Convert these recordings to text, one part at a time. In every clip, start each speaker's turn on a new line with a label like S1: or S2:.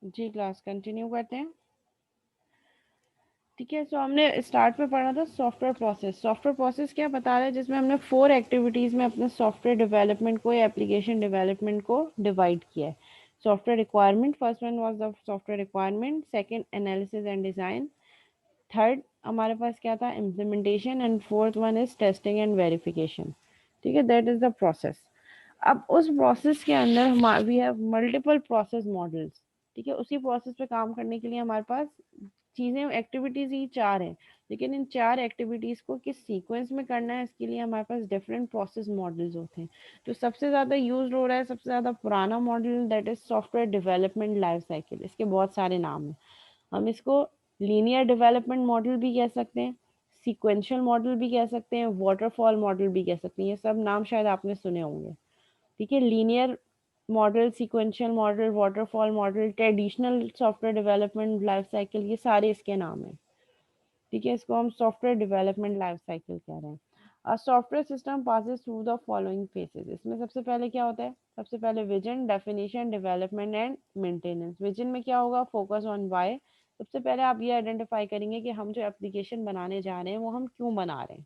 S1: जी class continue करते हैं। ठीक है, सो हमने स्टार्ट में पढ़ा था सॉफ्टवेयर प्रोसेस। सॉफ्टवेयर प्रोसेस क्या बता रहा है, जिसमें हमने 4 एक्टिविटीज़ में अपने सॉफ्टवेयर डेवलपमेंट को या एप्लीकेशन डेवलपमेंट को डिवाइड किया है। Software requirement, first one was the software requirement, second analysis and design, third हमारे पास क्या था, implementation, and fourth one is testing and verification. ठीक है, दैट इज द प्रोसेस। अब उस प्रोसेस के अंदर we have multiple process models. ठीक है, उसी प्रोसेस पे काम करने के लिए हमारे पास चीज़ें एक्टिविटीज़ ही 4 हैं, लेकिन इन 4 एक्टिविटीज़ को किस सीक्वेंस में करना है इसके लिए हमारे पास डिफरेंट प्रोसेस मॉडल्स होते हैं। तो सबसे ज़्यादा यूज हो रहा है, सबसे ज़्यादा पुराना model, that is software development life cycle. इसके बहुत सारे नाम हैं। हम इसको लीनियर डेवलपमेंट मॉडल भी कह सकते हैं, सीक्वेंशियल मॉडल भी कह सकते हैं, वाटरफॉल मॉडल भी कह सकते हैं। ये सब नाम शायद आपने सुने होंगे। ठीक है, linear model, sequential model, waterfall model, traditional software development life cycle, ये सारे इसके नाम हैं। ठीक है, इसको हम सॉफ्टवेयर डेवलपमेंट लाइफ साइकिल कह रहे हैं। A software system passes through the following phases. इसमें सबसे पहले क्या होता है, सबसे पहले vision, definition, development and maintenance. Vision में क्या होगा, फोकस ऑन व्हाई। सबसे पहले आप ये आइडेंटिफाई करेंगे कि हम जो एप्लीकेशन बनाने जा रहे हैं वो हम क्यों बना रहे हैं।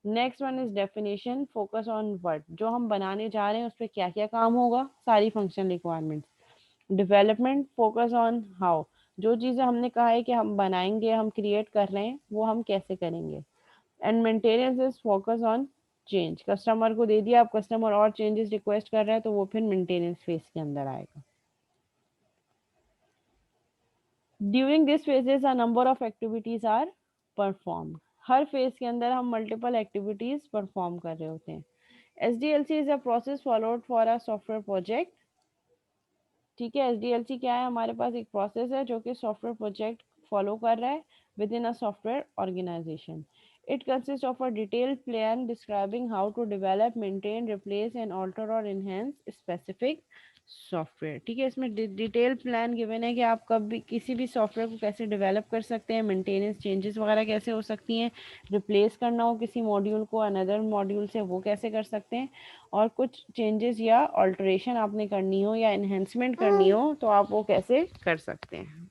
S1: Next one is definition, focus on what, जो हम बनाने जा रहे हैं उस पर क्या क्या काम होगा, सारी function requirements. Development, focus on how, जो चीज़ें हमने कहा है कि हम बनाएंगे, हम क्रिएट कर रहे हैं, वो हम कैसे करेंगे। And maintenance is focus on change, customer को दे दिया, अब कस्टमर और चेंजेस रिक्वेस्ट कर रहा है तो वो फिर मेंटेनेंस फेज के अंदर आएगा। During this phases a number of activities are perform. हर फेज के अंदर हम मल्टीपल एक्टिविटीज परफॉर्म कर रहे होते हैं। SDLC is a process followed for a software project. ठीक है, SDLC क्या है, हमारे पास एक प्रोसेस है जो कि सॉफ्टवेयर प्रोजेक्ट फॉलो कर रहा है within a software organization. It consist of a detailed plan describing how to develop, maintain, replace and alter और इनहेंस स्पेसिफिक सॉफ्टवेयर। ठीक है, इसमें डिटेल प्लान गिवन है कि आप कब भी किसी भी सॉफ्टवेयर को कैसे डेवलप कर सकते हैं, मेंटेनेंस चेंजेस वगैरह कैसे हो सकती हैं, रिप्लेस करना हो किसी मॉड्यूल को अनदर मॉड्यूल से वो कैसे कर सकते हैं, और कुछ चेंजेस या ऑल्टरेशन आपने करनी हो या इन्हेंसमेंट करनी हो तो आप वो कैसे कर सकते हैं।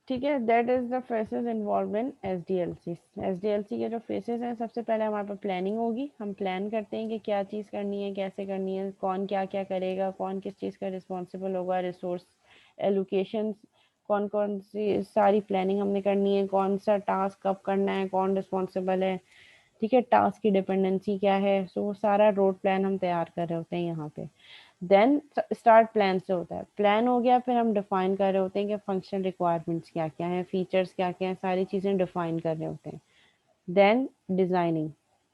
S1: ठीक है, that is the faces involve in SDLC। SDLC के जो फेसेस हैं, सबसे पहले हमारे पास प्लानिंग होगी। हम प्लान करते हैं कि क्या चीज़ करनी है, कैसे करनी है, कौन क्या क्या करेगा, कौन किस चीज़ का रिस्पॉन्सिबल होगा, रिसोर्स एलोकेशन, कौन कौन सी सारी प्लानिंग हमने करनी है, कौन सा टास्क कब करना है, कौन रिस्पॉन्सिबल है। ठीक है, टास्क की डिपेंडेंसी क्या है, सो वो सारा रोड प्लान हम तैयार कर रहे होते हैं यहाँ पे। देन स्टार्ट प्लान से होता है, प्लान हो गया, फिर हम डिफाइन कर रहे होते हैं कि फंक्शन रिक्वायरमेंट्स क्या क्या हैं, फीचर्स क्या क्या हैं, सारी चीज़ें डिफाइन कर रहे होते हैं। देन डिज़ाइनिंग,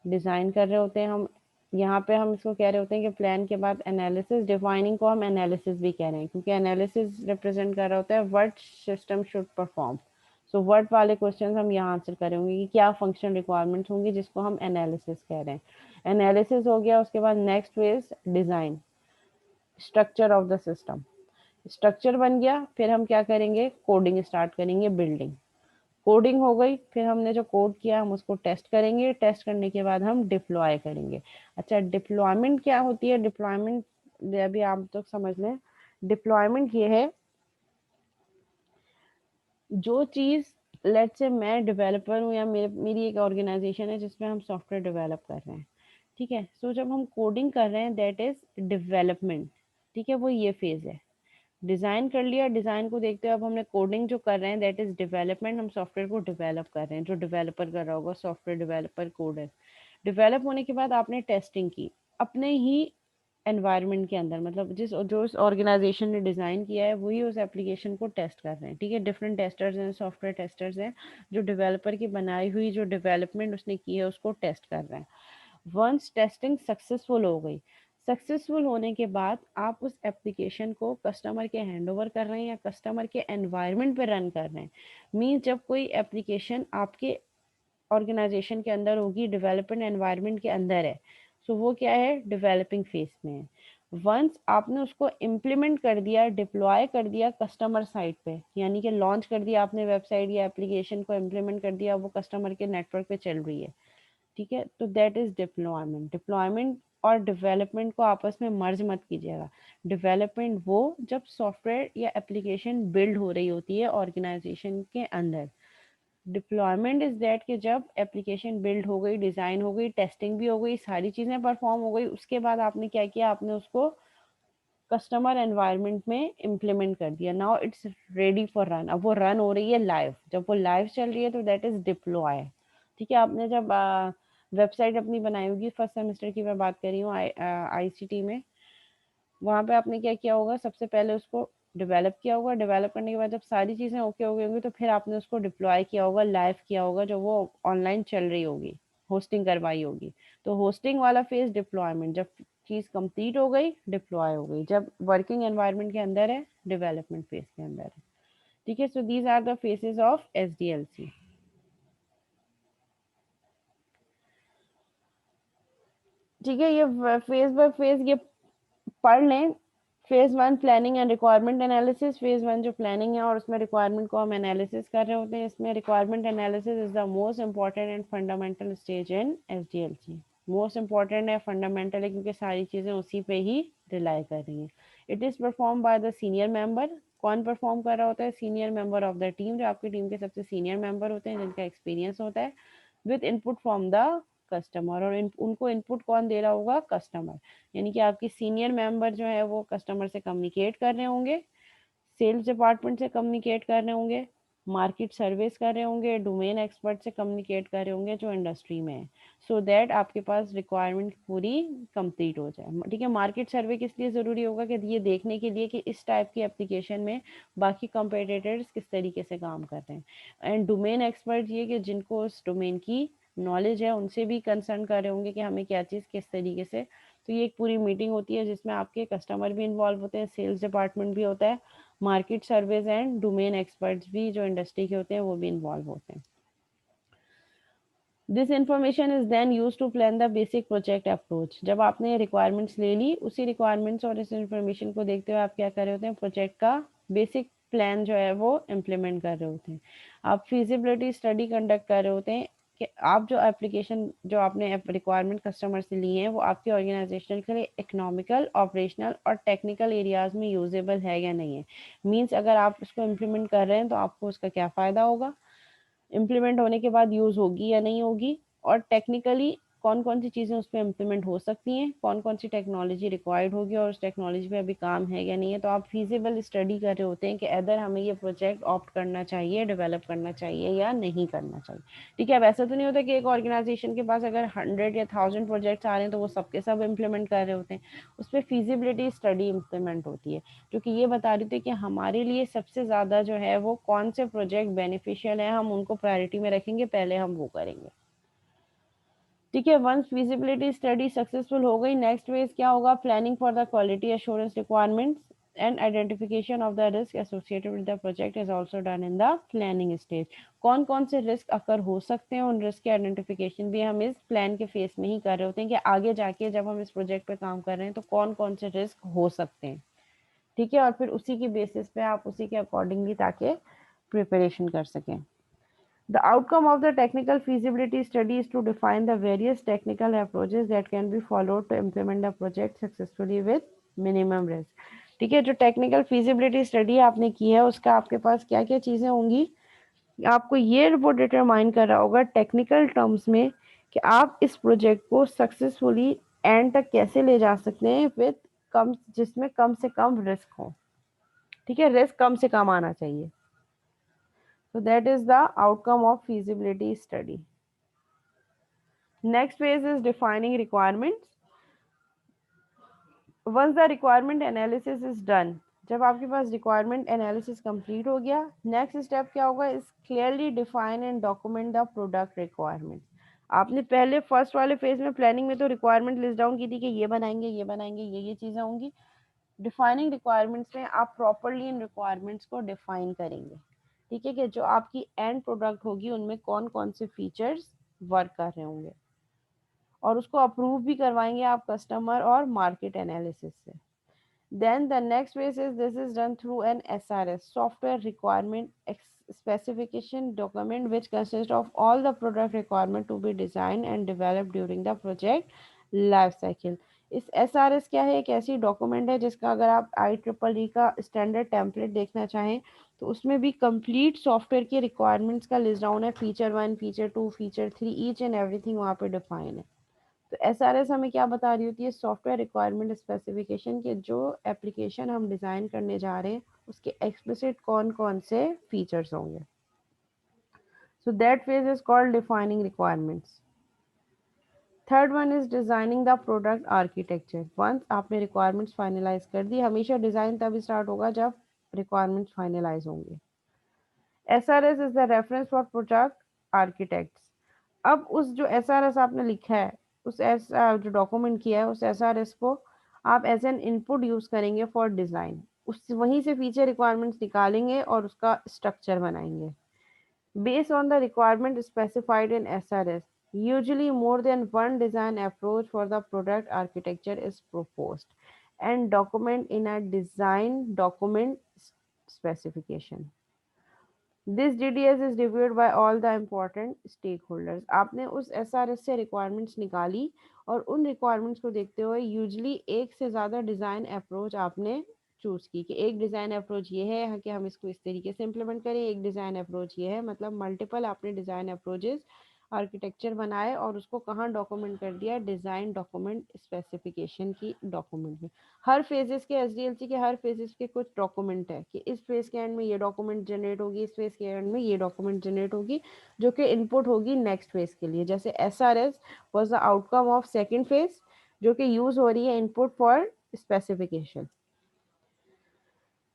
S1: डिज़ाइन कर रहे होते हैं हम। यहाँ पे हम इसको कह रहे होते हैं कि प्लान के बाद एनालिसिस, डिफाइनिंग को हम एनालिसिस भी कह रहे हैं क्योंकि एनालिसिस रिप्रेजेंट कर रहा होता है what system should perform. So what वाले क्वेश्चन हम यहाँ आंसर करेंगे कि क्या फंक्शन रिक्वायरमेंट्स होंगी, जिसको हम एनालिसिस कह रहे हैं। एनालिसिस हो गया, उसके बाद next phase design, structure of the system. Structure बन गया, फिर हम क्या करेंगे, कोडिंग स्टार्ट करेंगे, बिल्डिंग। कोडिंग हो गई, फिर हमने जो कोड किया हम उसको टेस्ट करेंगे, टेस्ट करने के बाद हम डिप्लॉय करेंगे। अच्छा, डिप्लॉयमेंट क्या होती है, डिप्लॉयमेंट अभी आप तो समझ लें। डिप्लॉयमेंट ये है, जो चीज़, लेट से मैं डेवलपर हूँ या मेरी एक ऑर्गेनाइजेशन है जिसमें हम सॉफ्टवेयर डेवलप कर रहे हैं। ठीक है, सो जब हम कोडिंग कर रहे हैं दैट इज डेवलपमेंट। ठीक है, वो ये फेज है। डिज़ाइन कर लिया, डिज़ाइन को देखते हुए अब हमने कोडिंग जो कर रहे हैं दैट इज़ डेवलपमेंट, हम सॉफ्टवेयर को डेवलप कर रहे हैं, जो डेवलपर कर रहा होगा, सॉफ्टवेयर डेवलपर, कोडर। डेवलप होने के बाद आपने टेस्टिंग की अपने ही एनवायरनमेंट के अंदर, मतलब जो उस ऑर्गेनाइजेशन ने डिज़ाइन किया है वही उस एप्लीकेशन को टेस्ट कर रहे हैं। ठीक है, डिफरेंट टेस्टर्स हैं, सॉफ्टवेयर टेस्टर्स हैं जो डेवलपर की बनाई हुई जो डेवलपमेंट उसने की है उसको टेस्ट कर रहे हैं। वंस टेस्टिंग सक्सेसफुल हो गई, सक्सेसफुल होने के बाद आप उस एप्लीकेशन को कस्टमर के हैंड ओवर कर रहे हैं या कस्टमर के एनवायरनमेंट पे रन कर रहे हैं। मीन्स जब कोई एप्लीकेशन आपके ऑर्गेनाइजेशन के अंदर होगी, डेवलपमेंट एनवायरनमेंट के अंदर है, सो वो क्या है, डेवलपिंग फेज में है। वंस आपने उसको इम्प्लीमेंट कर दिया, डिप्लॉय कर दिया कस्टमर साइट पे, यानी कि लॉन्च कर दिया आपने वेबसाइट या एप्लीकेशन को इम्प्लीमेंट कर दिया, वो कस्टमर के नेटवर्क पे चल रही है, ठीक है, तो दैट इज डिप्लॉयमेंट। डिप्लॉयमेंट और डेवलपमेंट को आपस में मर्ज मत कीजिएगा। डेवलपमेंट वो जब सॉफ्टवेयर या एप्लीकेशन बिल्ड हो रही होती है ऑर्गेनाइजेशन के अंदर। डिप्लॉयमेंट इज दैट कि जब एप्लीकेशन बिल्ड हो गई, डिजाइन हो गई, टेस्टिंग भी हो गई, सारी चीजें परफॉर्म हो गई, उसके बाद आपने क्या किया, आपने उसको कस्टमर एनवायरनमेंट में इम्प्लीमेंट कर दिया, now it's ready for run, अब वो रन हो रही है लाइव, जब वो लाइव चल रही है तो दैट इज डिप्लॉय। ठीक है, आपने जब वेबसाइट अपनी बनाई होगी, फर्स्ट सेमेस्टर की मैं बात कर रही हूँ आईसीटी में, वहां पे आपने क्या किया होगा, सबसे पहले उसको डेवलप किया होगा, डेवलप करने के बाद जब सारी चीजें ओके हो गई होंगी तो फिर आपने उसको डिप्लॉय किया होगा, लाइव किया होगा, जो वो ऑनलाइन चल रही होगी, होस्टिंग करवाई होगी, तो होस्टिंग वाला फेज डिप्लॉयमेंट, जब चीज कंप्लीट हो गई डिप्लॉय हो गई, जब वर्किंग एनवायरनमेंट के अंदर है, डेवलपमेंट फेज के अंदर है। ठीक है, so these are the phases of SDLC. ठीक है, ये फेज बाय फेज ये पढ़ लें। Phase one planning and requirement analysis, phase one जो प्लानिंग है और उसमें रिक्वायरमेंट को हम एनालिसिस कर रहे होते हैं, इसमें requirement analysis is the most important and fundamental stage in SDLC. Most important है, फंडामेंटल है, क्योंकि सारी चीजें उसी पे ही रिलाई कर रही हैं। It is perform by the senior member. कौन परफॉर्म कर रहा होता है, senior member of the team, जो आपकी टीम के सबसे सीनियर मेंबर होते हैं, जिनका एक्सपीरियंस होता है, with input from the customer, और उनको इनपुट कौन दे रहा होगा, कस्टमर, यानी कि आपकी सीनियर मेंबर जो है वो कस्टमर से कम्युनिकेट कर रहे होंगे, सेल्स डिपार्टमेंट से कम्युनिकेट कर रहे होंगे, मार्केट सर्विस कर रहे होंगे, डोमेन एक्सपर्ट से कम्युनिकेट कर रहे होंगे जो इंडस्ट्री में है, सो दैट आपके पास रिक्वायरमेंट पूरी कंप्लीट हो जाए। ठीक है, मार्केट सर्वे किस लिए ज़रूरी होगा, कि ये देखने के लिए कि इस टाइप की एप्लीकेशन में बाकी कंपेटिटर्स किस तरीके से काम कर रहे हैं, एंड डोमेन एक्सपर्ट ये कि जिनको उस डोमेन की नॉलेज है, उनसे भी कंसर्न कर रहे होंगे कि हमें क्या चीज़ किस तरीके से। तो ये एक पूरी मीटिंग होती है जिसमें आपके कस्टमर भी इन्वॉल्व होते हैं, सेल्स डिपार्टमेंट भी होता है, market service and domain experts भी जो इंडस्ट्री के होते हैं वो भी इन्वॉल्व होते हैं। This information is then use to plan the basic project approach. जब आपने रिक्वायरमेंट्स ले ली, उसी रिक्वायरमेंट्स और इस इंफॉर्मेशन को देखते हुए आप क्या कर रहे होते हैं, प्रोजेक्ट का बेसिक प्लान जो है वो इम्प्लीमेंट कर रहे होते हैं। आप फिजिबिलिटी स्टडी कंडक्ट कर रहे होते हैं कि आप जो एप्लीकेशन, जो आपने रिक्वायरमेंट कस्टमर से ली है, वो आपके ऑर्गेनाइजेशन के लिए इकोनॉमिकल, ऑपरेशनल और टेक्निकल एरियाज में यूजेबल है या नहीं है। मीन्स अगर आप उसको इम्प्लीमेंट कर रहे हैं तो आपको उसका क्या फ़ायदा होगा, इम्प्लीमेंट होने के बाद यूज़ होगी या नहीं होगी, और टेक्निकली कौन कौन सी चीज़ें उस पर इम्प्लीमेंट हो सकती हैं, कौन कौन सी टेक्नोलॉजी रिक्वायर्ड होगी और उस टेक्नोलॉजी पे अभी काम है या नहीं है। तो आप फिजिबल स्टडी कर रहे होते हैं कि अदर हमें ये प्रोजेक्ट ऑप्ट करना चाहिए, डेवलप करना चाहिए या नहीं करना चाहिए। ठीक है, अब ऐसा तो नहीं होता कि एक ऑर्गेनाइजेशन के पास अगर 100 या 1000 प्रोजेक्ट्स आ रहे हैं तो वो सबके सब इम्प्लीमेंट कर रहे होते हैं। उस पर फिजिबिलिटी स्टडी इम्प्लीमेंट होती है, जो कि ये बता रही थी कि हमारे लिए सबसे ज़्यादा जो है वो कौन से प्रोजेक्ट बेनिफिशियल है, हम उनको प्रायोरिटी में रखेंगे, पहले हम वो करेंगे। ठीक है, वंस फिजिबिलिटी स्टडी सक्सेसफुल हो गई, नेक्स्ट फेज क्या होगा, planning for the quality assurance requirements and identification of the risk associated with the project is also done in the planning stage. कौन कौन से रिस्क अकर हो सकते हैं, उन रिस्क के आइडेंटिफिकेशन भी हम इस प्लान के फेज में ही कर रहे होते हैं कि आगे जाके जब हम इस प्रोजेक्ट पे काम कर रहे हैं तो कौन कौन से रिस्क हो सकते हैं। ठीक है, और फिर उसी की बेसिस पे आप उसी के अकॉर्डिंगली ताकि प्रिपरेशन कर सकें। The outcome of the technical feasibility study is to define the various technical approaches that can be followed to implement the project successfully with minimum risk. ठीक है, जो टेक्निकल फिजिबिलिटी स्टडी आपने की है उसका आपके पास क्या क्या चीज़ें होंगी, आपको ये वो डिटरमाइन कर रहा होगा टेक्निकल टर्म्स में कि आप इस प्रोजेक्ट को सक्सेसफुली एंड तक कैसे ले जा सकते हैं विद कम, जिसमें कम से कम रिस्क हो। ठीक है, रिस्क कम से कम आना चाहिए। So that is the outcome of feasibility study. Next phase is defining requirements. Once the requirement analysis is done, जब आपके पास रिक्वायरमेंट एनालिसिस कंप्लीट हो गया, नेक्स्ट स्टेप क्या होगा, is clearly define and document the product requirement. आपने पहले first वाले phase में प्लानिंग में तो रिक्वायरमेंट लिस्ट डाउन की थी कि ये बनाएंगे, ये बनाएंगे, ये चीज़ें होंगी। डिफाइनिंग रिक्वायरमेंट्स में आप प्रॉपरली इन रिक्वायरमेंट्स को डिफाइन करेंगे। ठीक है, कि जो आपकी एंड प्रोडक्ट होगी उनमें कौन कौन से फीचर्स वर्क कर रहे होंगे, और उसको अप्रूव भी करवाएंगे आप कस्टमर और मार्केट एनालिसिस से। Then the next phase is this is done through an SRS, software requirement specification document, which consists of all the product requirement to be designed and developed during the project life cycle. इस SRS क्या है? एक ऐसी document है जिसका अगर आप IEEE का स्टैंडर्ड टेम्पलेट देखना चाहें तो उसमें भी कंप्लीट सॉफ्टवेयर की रिक्वायरमेंट्स का लिस्ट डाउन है, feature 1, feature 2, feature 3, each and everything वहाँ पे डिफाइन है। तो एसआरएस हमें क्या बता रही होती है? सॉफ्टवेयर रिक्वायरमेंट स्पेसिफिकेशन के जो एप्लीकेशन हम डिज़ाइन करने जा रहे हैं उसके एक्सप्लिसिट कौन कौन से फीचर्स होंगे। So that phase is called defining requirements. Third one is designing the product architecture. Once आपने रिक्वायरमेंट्स फाइनलाइज कर दी, हमेशा डिज़ाइन तभी स्टार्ट होगा जब रिक्वायरमेंट्स फाइनलाइज होंगे। SRS is the reference for product architects. अब उस जो एसआरएस आपने लिखा है, उस जो डॉक्यूमेंट किया है, उस एसआरएस को आप एज एन इनपुट यूज करेंगे फॉर डिजाइन। उस वहीं से फीचर रिक्वायरमेंट्स निकालेंगे और उसका स्ट्रक्चर बनाएंगे based on the requirement specified in SRS. Usually more than one design approach for the product architecture is proposed and document in a design document specification. This DDS is reviewed by all the important stakeholders. आपने उस SRS से requirements निकाली और उन requirements को देखते हुए usually एक से ज़्यादा डिज़ाइन अप्रोच आपने चूज़ की कि एक डिज़ाइन अप्रोच ये है कि हम इसको इस तरीके से इम्प्लीमेंट करें, एक डिज़ाइन अप्रोच ये है, मतलब मल्टीपल आपने डिज़ाइन अप्रोचेस आर्किटेक्चर बनाए और उसको कहाँ डॉक्यूमेंट कर दिया? डिज़ाइन डॉक्यूमेंट स्पेसिफिकेशन की डॉक्यूमेंट में। हर फेजेस के एसडीएलसी के हर फेजेस के कुछ डॉक्यूमेंट है कि इस फेज के एंड में ये डॉक्यूमेंट जनरेट होगी, इस फेज के एंड में ये डॉक्यूमेंट जनरेट होगी, जो कि इनपुट होगी नेक्स्ट फेज के लिए। जैसे SRS was the outcome of second phase, जो कि यूज हो रही है इनपुट फॉर स्पेसिफिकेशन।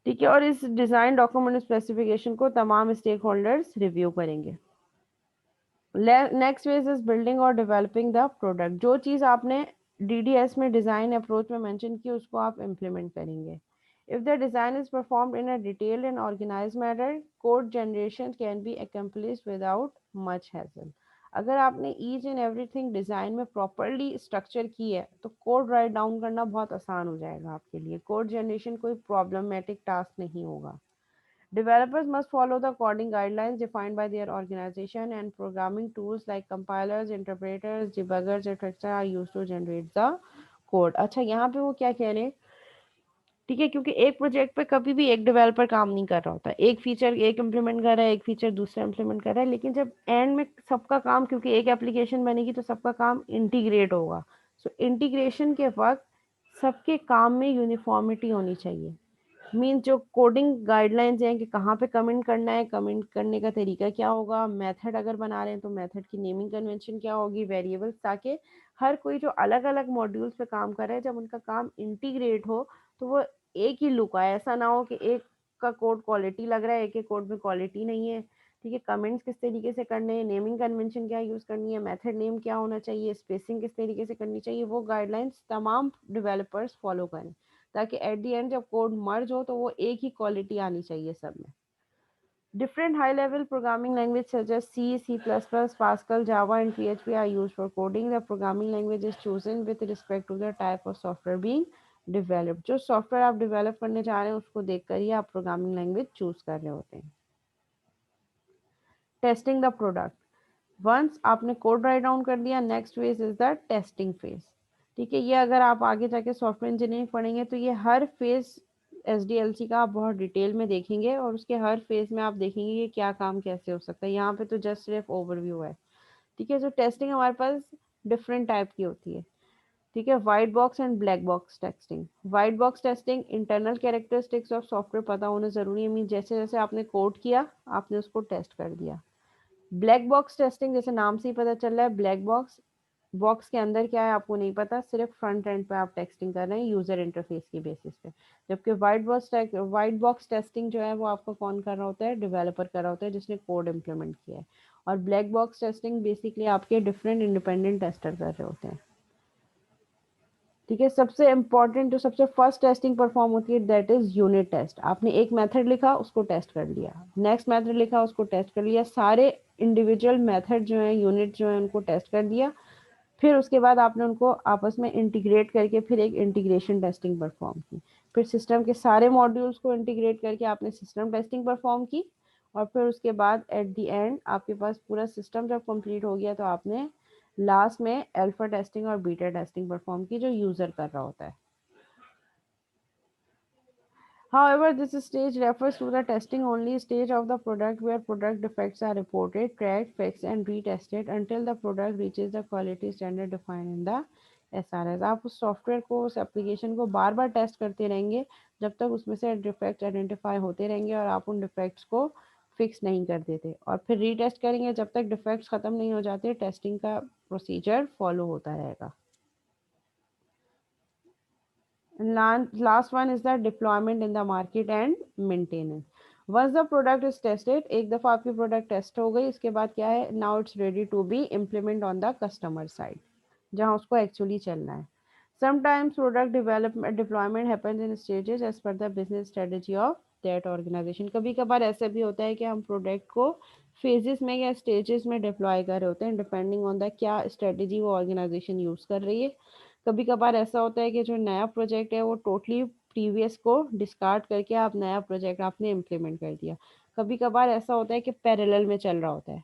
S1: ठीक है, और इस डिजाइन डॉक्यूमेंट स्पेसिफिकेशन को तमाम स्टेक होल्डर्स रिव्यू करेंगे। नेक्स्ट फेज इज बिल्डिंग और डेवलपिंग द प्रोडक्ट। जो चीज़ आपने डीडीएस में डिज़ाइन अप्रोच में मेंशन की उसको आप इम्प्लीमेंट करेंगे। If the design is performed in a detailed and organized manner, code generation can be accomplished without much hassle. अगर आपने ईच एंड एवरीथिंग डिज़ाइन में प्रॉपरली स्ट्रक्चर की है तो कोड राइट डाउन करना बहुत आसान हो जाएगा आपके लिए। कोड जनरेशन कोई प्रॉब्लमेटिक टास्क नहीं होगा। Developers must follow the coding guidelines defined by their organization, and programming tools like compilers, interpreters, debuggers, etc. are used to generate the code. अच्छा, यहाँ पे वो क्या कह रहे हैं? ठीक है, क्योंकि एक प्रोजेक्ट पे कभी भी एक डेवलपर काम नहीं कर रहा होता। एक फीचर एक इम्प्लीमेंट कर रहा है, एक फीचर दूसरा इम्प्लीमेंट कर रहा है, लेकिन जब एंड में सबका काम, क्योंकि एक एप्लीकेशन बनेगी तो सबका काम इंटीग्रेट होगा। सो इंटीग्रेशन के वक्त सबके काम में यूनिफॉर्मिटी होनी चाहिए। मीन जो कोडिंग गाइडलाइंस हैं कि कहाँ पे कमेंट करना है, कमेंट करने का तरीका क्या होगा, मेथड अगर बना रहे हैं तो मेथड की नेमिंग कन्वेंशन क्या होगी, वेरिएबल्स, ताकि हर कोई जो अलग अलग मॉड्यूल्स पे काम कर रहा है जब उनका काम इंटीग्रेट हो तो वो एक ही लुक आए। ऐसा ना हो कि एक का कोड क्वालिटी लग रहा है, एक के कोड में क्वालिटी नहीं है। ठीक है, कमेंट्स किस तरीके से करने हैं, नेमिंग कन्वेंशन क्या यूज़ करनी है, मेथड नेम क्या होना चाहिए, स्पेसिंग किस तरीके से करनी चाहिए, वो गाइडलाइंस तमाम डेवलपर्स फॉलो करें ताकि एट द एंड जब कोड मर्ज हो तो वो एक ही क्वालिटी आनी चाहिए सब में। Different high-level programming languages such as C, C++, Pascal, Java, and PHP are used for coding. The programming language is chosen with respect to the type of software being developed. जो software आप develop करने जा रहे हैं उसको देखकर ही आप programming language choose कर रहे होते हैं। Testing the product. वंस आपने कोड राइट डाउन कर दिया, next phase is the testing phase. ठीक है, ये अगर आप आगे जाके सॉफ्टवेयर इंजीनियरिंग पढ़ेंगे तो ये हर फेज एसडीएलसी का आप बहुत डिटेल में देखेंगे और उसके हर फेज में आप देखेंगे कि क्या काम कैसे हो सकता है। यहाँ पे तो जस्ट सिर्फ ओवरव्यू है। ठीक है, जो टेस्टिंग हमारे पास डिफरेंट टाइप की होती है। ठीक है, white box and black box testing. White box testing, internal characteristics of software पता होना जरूरी है। मीन जैसे जैसे आपने कोड किया आपने उसको टेस्ट कर दिया। ब्लैक बॉक्स टेस्टिंग, जैसे नाम से ही पता चल रहा है, ब्लैक बॉक्स, बॉक्स के अंदर क्या है आपको नहीं पता, सिर्फ फ्रंट एंड पे आप टेस्टिंग कर रहे हैं यूजर इंटरफेस की बेसिस पे। जबकि वाइट बॉक्स टेस्टिंग जो है वो आपको कौन कर रहा होता है? डेवलपर कर रहा होता है जिसने कोड इम्प्लीमेंट किया है। और ब्लैक बॉक्स टेस्टिंग बेसिकली आपके डिफरेंट इंडिपेंडेंट टेस्टर कर रहे होते हैं। ठीक है, सबसे इम्पोर्टेंट जो सबसे फर्स्ट टेस्टिंग परफॉर्म होती है दैट इज यूनिट टेस्ट। आपने एक मेथड लिखा, उसको टेस्ट कर लिया, नेक्स्ट मेथड लिखा, उसको टेस्ट कर लिया, सारे इंडिविजुअल मेथड जो है, यूनिट जो है, उनको टेस्ट कर दिया। फिर उसके बाद आपने उनको आपस में इंटीग्रेट करके फिर एक इंटीग्रेशन टेस्टिंग परफॉर्म की। फिर सिस्टम के सारे मॉड्यूल्स को इंटीग्रेट करके आपने सिस्टम टेस्टिंग परफॉर्म की। और फिर उसके बाद एट द एंड आपके पास पूरा सिस्टम जब कंप्लीट हो गया तो आपने लास्ट में अल्फा टेस्टिंग और बीटा टेस्टिंग परफॉर्म की जो यूजर कर रहा होता है। However, this stage refers to the testing only stage of the product where product defects are reported, tracked, fixed, and retested until the product reaches the quality standard defined in the SRS। आप उस software को, उस application को बार बार test करते रहेंगे जब तक उसमें से डिफेक्ट्स आइडेंटिफाई होते रहेंगे और आप उन डिफेक्ट्स को फिक्स नहीं कर देते, और फिर रीटेस्ट करेंगे जब तक डिफेक्ट्स ख़त्म नहीं हो जाते। टेस्टिंग का प्रोसीजर फॉलो होता रहेगा। Last one is the deployment in the market and maintenance. Once the product is tested, एक दफ़ा आपकी प्रोडक्ट टेस्ट हो गई, उसके बाद क्या है, now it's ready to be implement on the customer side, जहाँ उसको एक्चुअली चलना है। Sometimes product development deployment happens in stages as per the business strategy of that organization। कभी कभार ऐसा भी होता है कि हम प्रोडक्ट को फेजेस में या स्टेजेस में डिप्लॉय कर रहे होते हैं, डिपेंडिंग ऑन द क्या स्ट्रेटेजी वो ऑर्गेनाइजेशन यूज़ कर रही है। कभी कभार ऐसा होता है कि जो नया प्रोजेक्ट है वो टोटली प्रीवियस को डिस्कार्ड करके आप नया प्रोजेक्ट आपने इम्प्लीमेंट कर दिया। कभी कभार ऐसा होता है कि पैरेलल में चल रहा होता है,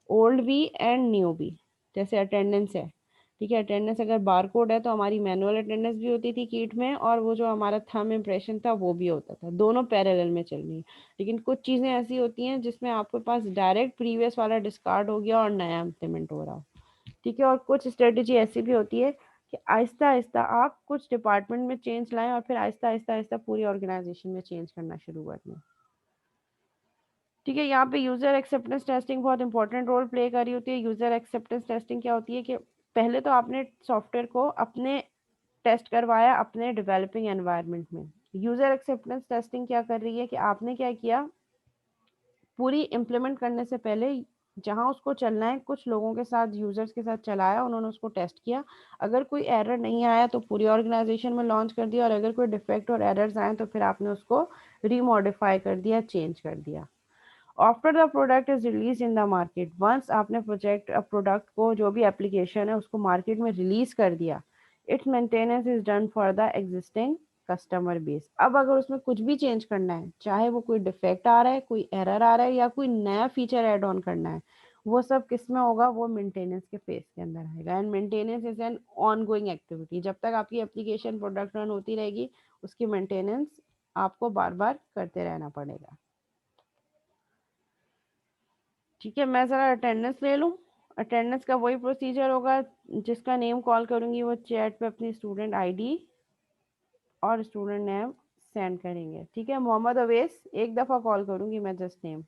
S1: ओल्ड भी एंड न्यू भी। जैसे अटेंडेंस है, ठीक है, अटेंडेंस अगर बार कोड है तो हमारी मैनुअल अटेंडेंस भी होती थी कीट में, और वो जो हमारा थंब इम्प्रेशन था वो भी होता था, दोनों पैरेलल में चल रही है। लेकिन कुछ चीज़ें ऐसी होती हैं जिसमें आपके पास डायरेक्ट प्रीवियस वाला डिस्कार्ड हो गया और नया इम्प्लीमेंट हो रहा हो। ठीक है, और कुछ स्ट्रेटेजी ऐसी भी होती है कि आहिस्ता आहिस्ता आप कुछ डिपार्टमेंट में चेंज लाएं और फिर आहिस्ता आहिस्ता आहिस्ता पूरी ऑर्गेनाइजेशन में चेंज करना शुरू कर दें। ठीक है, यहाँ पे यूज़र एक्सेप्टेंस टेस्टिंग बहुत इंपॉर्टेंट रोल प्ले कर रही होती है। यूज़र एक्सेप्टेंस टेस्टिंग क्या होती है कि पहले तो आपने सॉफ्टवेयर को अपने टेस्ट करवाया अपने डेवलपिंग एनवायरनमेंट में। यूज़र एक्सेप्टेंस टेस्टिंग क्या कर रही है कि आपने क्या किया, पूरी इम्प्लीमेंट करने से पहले जहाँ उसको चलना है कुछ लोगों के साथ, यूजर्स के साथ चलाया, उन्होंने उसको टेस्ट किया। अगर कोई एरर नहीं आया तो पूरी ऑर्गेनाइजेशन में लॉन्च कर दिया, और अगर कोई डिफेक्ट और एरर्स आए तो फिर आपने उसको रीमॉडिफाई कर दिया, चेंज कर दिया। After the product is release in the market, once आपने प्रोडक्ट को, जो भी एप्लीकेशन है उसको मार्केट में रिलीज कर दिया, it's maintenance is done for the existing customer base. अब अगर उसमें कुछ भी चेंज करना है, चाहे वो कोई डिफेक्ट आ रहा है, कोई एरर आ रहा है, या कोई नया फीचर ऐड ऑन करना है, वो सब किस में होगा, वो मेंटेनेंस के फेज के अंदर आएगा। And maintenance is an on going activity. जब तक आपकी एप्लीकेशन प्रोडक्ट रन होती रहेगी, उसकी मेंटेनेंस आपको बार बार करते रहना पड़ेगा। ठीक है, मैं ज़रा अटेंडेंस ले लूँ। अटेंडेंस का वही प्रोसीजर होगा, जिसका नेम कॉल करूँगी वो चैट पे अपनी स्टूडेंट आईडी और स्टूडेंट नेम सेंड करेंगे। ठीक है, मोहम्मद अवेस, एक दफ़ा कॉल करूँगी मैं, just name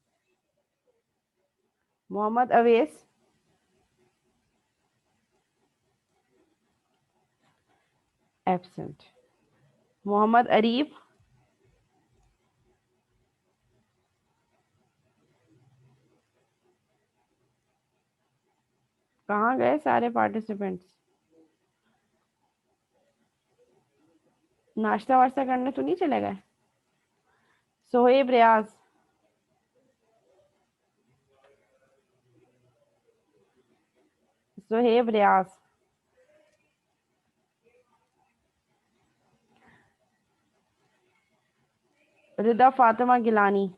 S1: Mohammad Awais, absent. Mohammad Arif, कहाँ गए सारे पार्टिसिपेंट्स? नाश्ता वाश्ता करने तो नहीं चले गए? सोहेब रियाज, सोहेब रियाज, रिदा फातिमा गिलानी,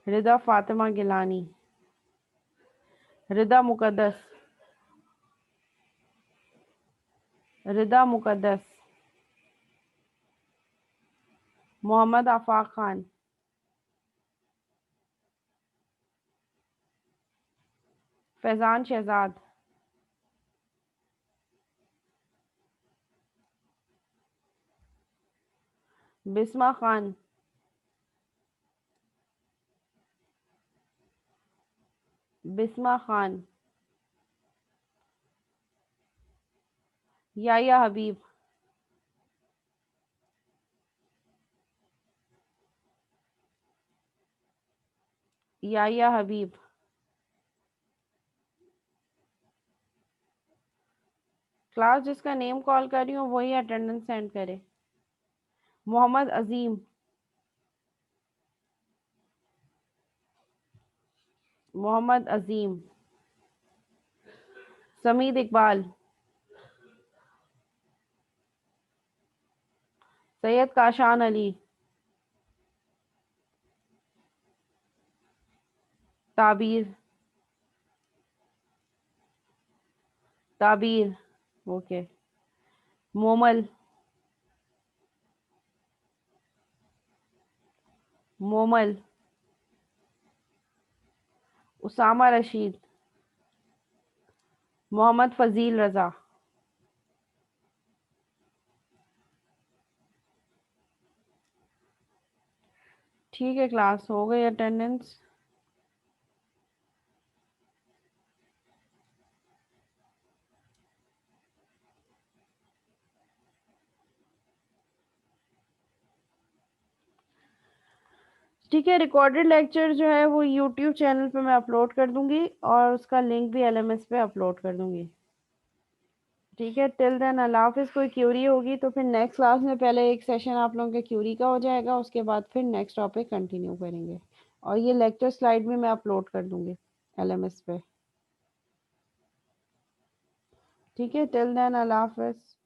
S1: रिदा फातिमा गिलानी, रिदा मुकद्दस, रिदा मुकद्दस, मोहम्मद आफाक खान, फैजान शहजाद, बिस्मा खान, बिस्मा खान, याया हबीब, याया हबीब, क्लास जिसका नेम कॉल कर रही हूँ वही अटेंडेंस सेंड करे। मोहम्मद अजीम, मोहम्मद अजीम। समीद इकबाल, सैयद काशान अली, ताबीर, ताबीर, ओके। मोमल, मोमल। उसामा रशीद, मोहम्मद फजील रजा। ठीक है क्लास, हो गई अटेंडेंस। ठीक है, रिकॉर्डेड लेक्चर जो है वो यूट्यूब चैनल पे मैं अपलोड कर दूंगी और उसका लिंक भी एलएमएस पे अपलोड कर दूंगी। ठीक है, टिल देन अल्लाह हाफिज़। कोई क्यूरी होगी तो फिर नेक्स्ट क्लास में पहले एक सेशन आप लोगों के क्यूरी का हो जाएगा, उसके बाद फिर नेक्स्ट टॉपिक कंटिन्यू करेंगे। और ये लेक्चर स्लाइड भी मैं अपलोड कर दूंगी एलएमएस पे। ठीक है, टिल देन अल्लाह हाफिज़।